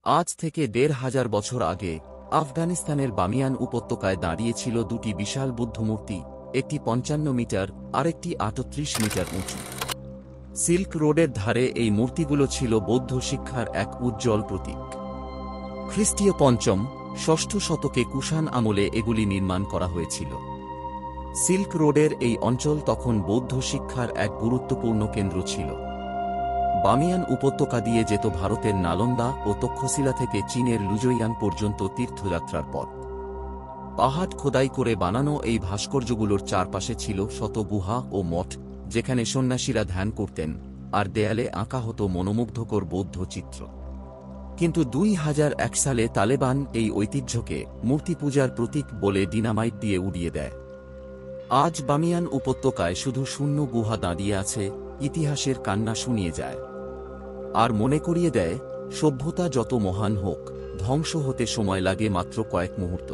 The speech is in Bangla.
আজ থেকে ১৫০০ বছর আগে আফগানিস্তানের বামিয়ান উপত্যকায় দাঁড়িয়েছিল দুটি বিশাল বুদ্ধমূর্তি, একটি ৫৫ মিটার আরেকটি ৩৮ মিটার উঁচু। সিল্ক রোডের ধারে এই মূর্তিগুলো ছিল বৌদ্ধ শিক্ষার এক উজ্জ্বল প্রতীক। খ্রিস্টীয় পঞ্চম ষষ্ঠ শতকে কুষাণ আমলে এগুলি নির্মাণ করা হয়েছিল। সিল্ক রোডের এই অঞ্চল তখন বৌদ্ধ শিক্ষার এক গুরুত্বপূর্ণ কেন্দ্র ছিল। বামিয়ান উপত্যকা দিয়ে যেত ভারতের নালন্দা ও তক্ষশিলা থেকে চীনের লুজোয়ান পর্যন্ত তীর্থযাত্রার পথ। পাহাড় খোদাই করে বানানো এই ভাস্কর্যগুলোর চারপাশে ছিল শত গুহা ও মঠ, যেখানে সন্ন্যাসীরা ধ্যান করতেন, আর দেয়ালে আঁকা হতো মনোমুগ্ধকর বৌদ্ধ চিত্র। কিন্তু ২০০১ সালে তালেবান এই ঐতিহ্যকে মূর্তি পূজার প্রতীক বলে ডিনামাইট দিয়ে উড়িয়ে দেয়। আজ বামিয়ান উপত্যকায় শুধু শূন্য গুহা দাঁড়িয়ে আছে, ইতিহাসের কান্না শুনিয়ে যায় আর মনে করিয়ে দেয়, সভ্যতা যত মহান হোক, ধ্বংস হতে সময় লাগে মাত্র কয়েক মুহূর্ত।